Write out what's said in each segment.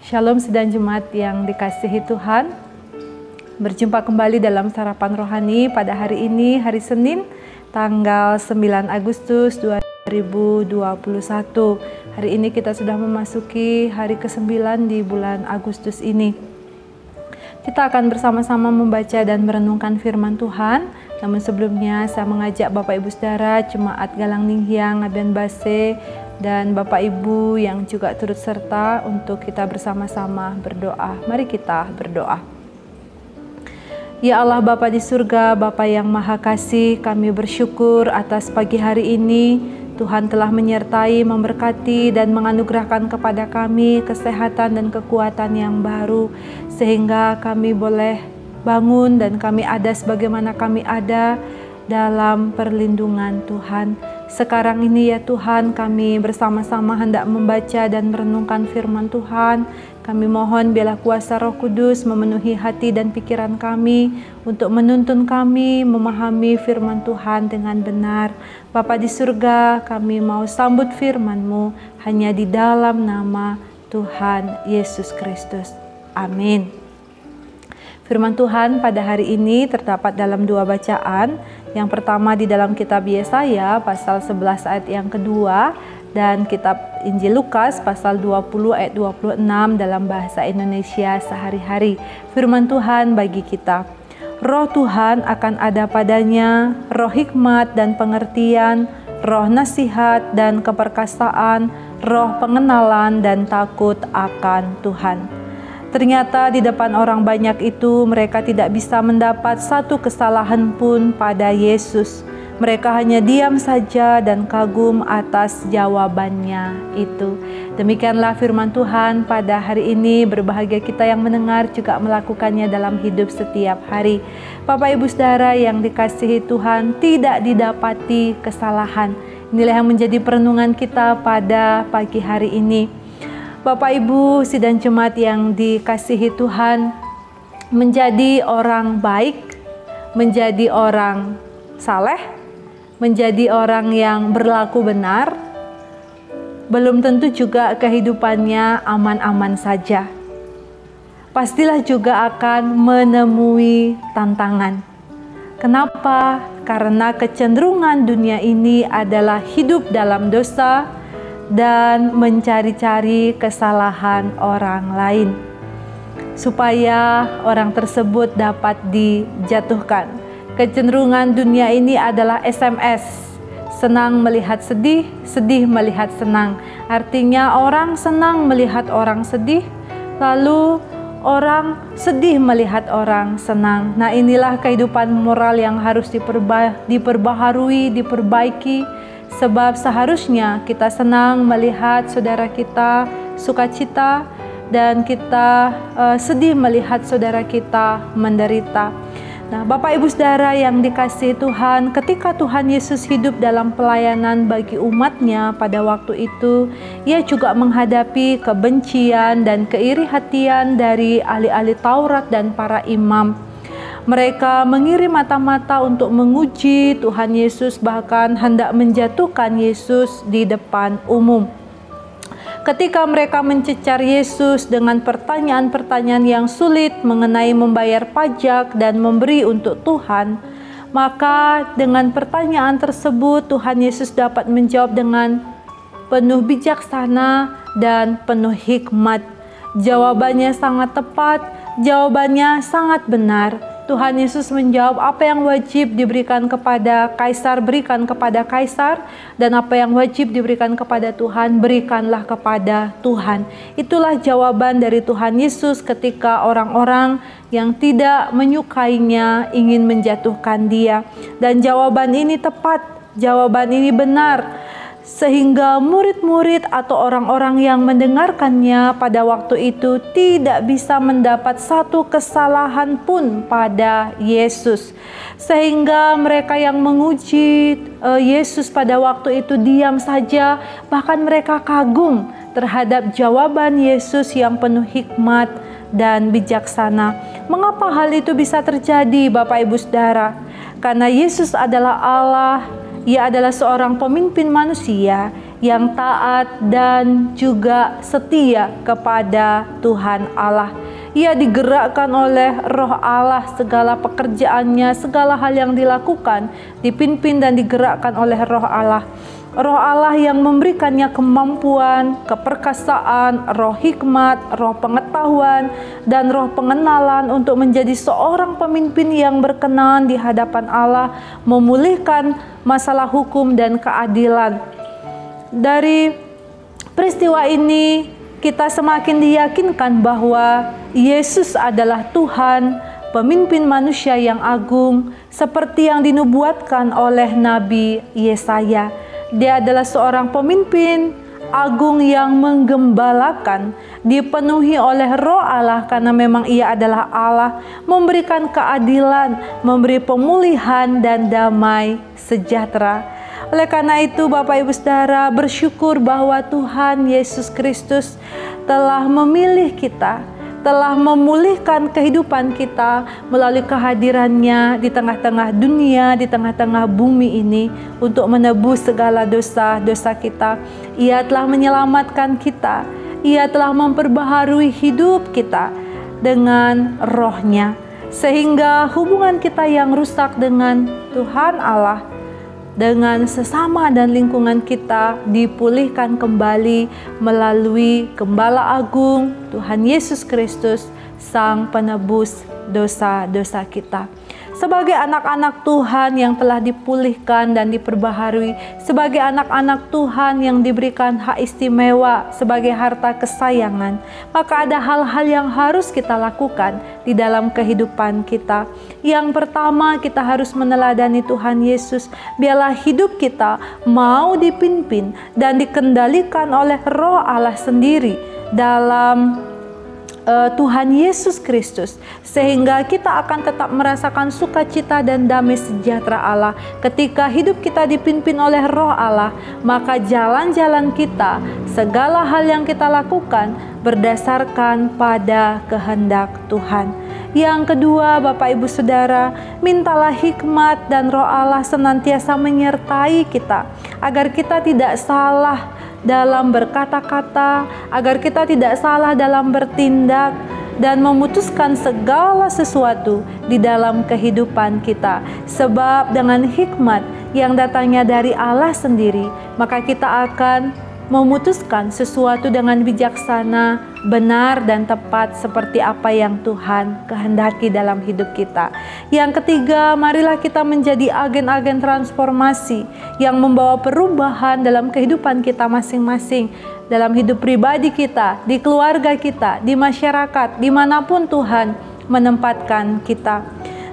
Shalom sidang jemaat yang dikasihi Tuhan. Berjumpa kembali dalam sarapan rohani pada hari ini, hari Senin, tanggal 9 Agustus 2021. Hari ini kita sudah memasuki hari ke-9 di bulan Agustus ini. Kita akan bersama-sama membaca dan merenungkan firman Tuhan. Namun sebelumnya saya mengajak Bapak Ibu Saudara, Jemaat Galang Ninghyang, Aben Base, dan Bapak Ibu yang juga turut serta untuk kita bersama-sama berdoa. Mari kita berdoa. Ya Allah Bapa di surga, Bapa yang Maha Kasih, kami bersyukur atas pagi hari ini. Tuhan telah menyertai, memberkati, dan menganugerahkan kepada kami kesehatan dan kekuatan yang baru, sehingga kami boleh bangun dan kami ada sebagaimana kami ada dalam perlindungan Tuhan. Sekarang ini ya Tuhan, kami bersama-sama hendak membaca dan merenungkan firman Tuhan. Kami mohon biarlah kuasa Roh Kudus memenuhi hati dan pikiran kami untuk menuntun kami memahami firman Tuhan dengan benar. Bapa di surga, kami mau sambut firman-Mu hanya di dalam nama Tuhan Yesus Kristus. Amin. Firman Tuhan pada hari ini terdapat dalam dua bacaan. Yang pertama di dalam kitab Yesaya pasal 11 ayat yang kedua, dan kitab Injil Lukas pasal 20 ayat 26 dalam bahasa Indonesia sehari-hari. Firman Tuhan bagi kita. Roh Tuhan akan ada padanya, roh hikmat dan pengertian, roh nasihat dan keperkasaan, roh pengenalan dan takut akan Tuhan. Ternyata di depan orang banyak itu mereka tidak bisa mendapat satu kesalahan pun pada Yesus. Mereka hanya diam saja dan kagum atas jawabannya itu. Demikianlah firman Tuhan pada hari ini. Berbahagia kita yang mendengar juga melakukannya dalam hidup setiap hari. Bapak Ibu Saudara yang dikasihi Tuhan, tidak didapati kesalahan. Inilah yang menjadi perenungan kita pada pagi hari ini. Bapak Ibu sidang jemaat yang dikasihi Tuhan, menjadi orang baik, menjadi orang saleh, menjadi orang yang berlaku benar, belum tentu juga kehidupannya aman-aman saja. Pastilah juga akan menemui tantangan. Kenapa? Karena kecenderungan dunia ini adalah hidup dalam dosa dan mencari-cari kesalahan orang lain supaya orang tersebut dapat dijatuhkan. Kecenderungan dunia ini adalah SMS, senang melihat sedih, sedih melihat senang. Artinya orang senang melihat orang sedih, lalu orang sedih melihat orang senang. Nah, inilah kehidupan moral yang harus diperbaharui, diperbaiki. Sebab seharusnya kita senang melihat saudara kita sukacita dan kita sedih melihat saudara kita menderita. Nah, Bapak Ibu Saudara yang dikasihi Tuhan, ketika Tuhan Yesus hidup dalam pelayanan bagi umatnya pada waktu itu, Ia juga menghadapi kebencian dan keiri hatian dari ahli-ahli Taurat dan para imam. Mereka mengirim mata-mata untuk menguji Tuhan Yesus, bahkan hendak menjatuhkan Yesus di depan umum. Ketika mereka mencecar Yesus dengan pertanyaan-pertanyaan yang sulit mengenai membayar pajak dan memberi untuk Tuhan, maka dengan pertanyaan tersebut Tuhan Yesus dapat menjawab dengan penuh bijaksana dan penuh hikmat. Jawabannya sangat tepat, jawabannya sangat benar. Tuhan Yesus menjawab, apa yang wajib diberikan kepada Kaisar, berikan kepada Kaisar, dan apa yang wajib diberikan kepada Tuhan, berikanlah kepada Tuhan. Itulah jawaban dari Tuhan Yesus ketika orang-orang yang tidak menyukainya ingin menjatuhkan Dia. Dan jawaban ini tepat, jawaban ini benar, sehingga murid-murid atau orang-orang yang mendengarkannya pada waktu itu tidak bisa mendapat satu kesalahan pun pada Yesus. Sehingga mereka yang menguji Yesus pada waktu itu diam saja, bahkan mereka kagum terhadap jawaban Yesus yang penuh hikmat dan bijaksana. Mengapa hal itu bisa terjadi, Bapak Ibu Saudara? Karena Yesus adalah Allah Ia adalah seorang pemimpin manusia yang taat dan juga setia kepada Tuhan Allah. Ia digerakkan oleh Roh Allah, segala pekerjaannya, segala hal yang dilakukan, dipimpin dan digerakkan oleh Roh Allah. Roh Allah yang memberikannya kemampuan, keperkasaan, roh hikmat, roh pengetahuan, dan roh pengenalan untuk menjadi seorang pemimpin yang berkenan di hadapan Allah, memulihkan masalah hukum dan keadilan. Dari peristiwa ini, kita semakin diyakinkan bahwa Yesus adalah Tuhan, pemimpin manusia yang agung, seperti yang dinubuatkan oleh Nabi Yesaya. Dia adalah seorang pemimpin agung yang menggembalakan, dipenuhi oleh Roh Allah karena memang Ia adalah Allah, memberikan keadilan, memberi pemulihan dan damai sejahtera. Oleh karena itu, Bapak Ibu Saudara, bersyukur bahwa Tuhan Yesus Kristus telah memilih kita, telah memulihkan kehidupan kita melalui kehadirannya di tengah-tengah dunia, di tengah-tengah bumi ini untuk menebus segala dosa-dosa kita. Ia telah menyelamatkan kita, Ia telah memperbaharui hidup kita dengan Roh-Nya, sehingga hubungan kita yang rusak dengan Tuhan Allah, dengan sesama dan lingkungan kita dipulihkan kembali melalui Gembala Agung Tuhan Yesus Kristus, Sang Penebus dosa-dosa kita. Sebagai anak-anak Tuhan yang telah dipulihkan dan diperbaharui, sebagai anak-anak Tuhan yang diberikan hak istimewa sebagai harta kesayangan, maka ada hal-hal yang harus kita lakukan di dalam kehidupan kita. Yang pertama, kita harus meneladani Tuhan Yesus. Biarlah hidup kita mau dipimpin dan dikendalikan oleh Roh Allah sendiri dalam Tuhan Yesus Kristus, sehingga kita akan tetap merasakan sukacita dan damai sejahtera Allah. Ketika hidup kita dipimpin oleh Roh Allah, maka jalan-jalan kita, segala hal yang kita lakukan berdasarkan pada kehendak Tuhan. Yang kedua, Bapak Ibu Saudara, mintalah hikmat dan Roh Allah senantiasa menyertai kita, agar kita tidak salah dalam berkata-kata, agar kita tidak salah dalam bertindak dan memutuskan segala sesuatu di dalam kehidupan kita. Sebab dengan hikmat yang datangnya dari Allah sendiri, maka kita akan memutuskan sesuatu dengan bijaksana, benar dan tepat seperti apa yang Tuhan kehendaki dalam hidup kita. Yang ketiga, marilah kita menjadi agen-agen transformasi yang membawa perubahan dalam kehidupan kita masing-masing, dalam hidup pribadi kita, di keluarga kita, di masyarakat, dimanapun Tuhan menempatkan kita.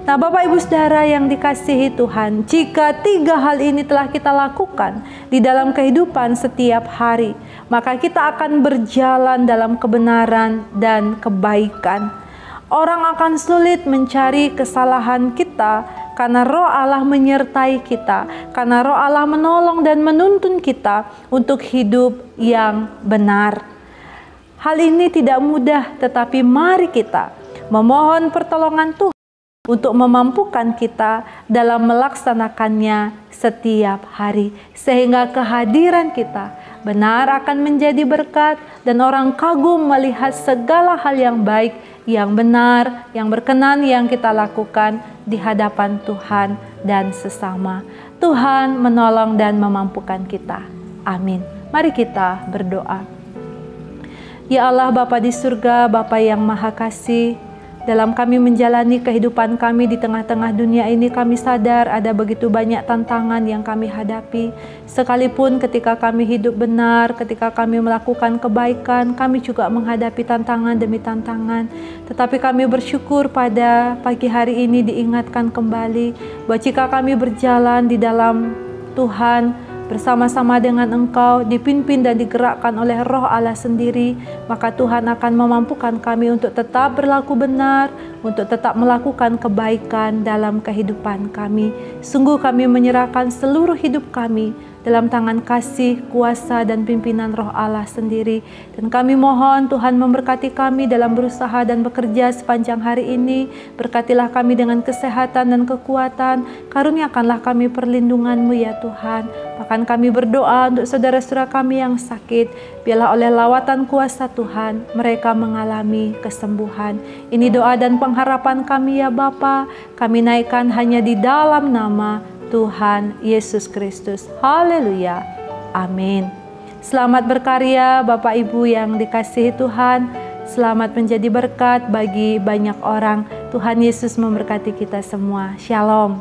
Nah, Bapak Ibu Saudara yang dikasihi Tuhan, jika tiga hal ini telah kita lakukan di dalam kehidupan setiap hari, maka kita akan berjalan dalam kebenaran dan kebaikan. Orang akan sulit mencari kesalahan kita karena Roh Allah menyertai kita, karena Roh Allah menolong dan menuntun kita untuk hidup yang benar. Hal ini tidak mudah, tetapi mari kita memohon pertolongan Tuhan untuk memampukan kita dalam melaksanakannya setiap hari, sehingga kehadiran kita benar akan menjadi berkat dan orang kagum melihat segala hal yang baik, yang benar, yang berkenan yang kita lakukan di hadapan Tuhan dan sesama. Tuhan menolong dan memampukan kita. Amin. Mari kita berdoa. Ya Allah, Bapa di surga, Bapa yang Maha Kasih, dalam kami menjalani kehidupan kami di tengah-tengah dunia ini, kami sadar ada begitu banyak tantangan yang kami hadapi. Sekalipun ketika kami hidup benar, ketika kami melakukan kebaikan, kami juga menghadapi tantangan demi tantangan. Tetapi kami bersyukur pada pagi hari ini diingatkan kembali bahwa jika kami berjalan di dalam Tuhan, bersama-sama dengan Engkau, dipimpin dan digerakkan oleh Roh Allah sendiri, maka Tuhan akan memampukan kami untuk tetap berlaku benar, untuk tetap melakukan kebaikan dalam kehidupan kami. Sungguh kami menyerahkan seluruh hidup kami dalam tangan kasih, kuasa, dan pimpinan Roh Allah sendiri. Dan kami mohon Tuhan memberkati kami dalam berusaha dan bekerja sepanjang hari ini. Berkatilah kami dengan kesehatan dan kekuatan. Karuniakanlah kami perlindungan-Mu ya Tuhan. Bahkan kami berdoa untuk saudara-saudara kami yang sakit. Biarlah oleh lawatan kuasa Tuhan mereka mengalami kesembuhan. Ini doa dan pengharapan kami ya Bapa. Kami naikkan hanya di dalam nama Tuhan Yesus Kristus. Haleluya. Amin. Selamat berkarya Bapak Ibu yang dikasihi Tuhan. Selamat menjadi berkat bagi banyak orang. Tuhan Yesus memberkati kita semua. Shalom.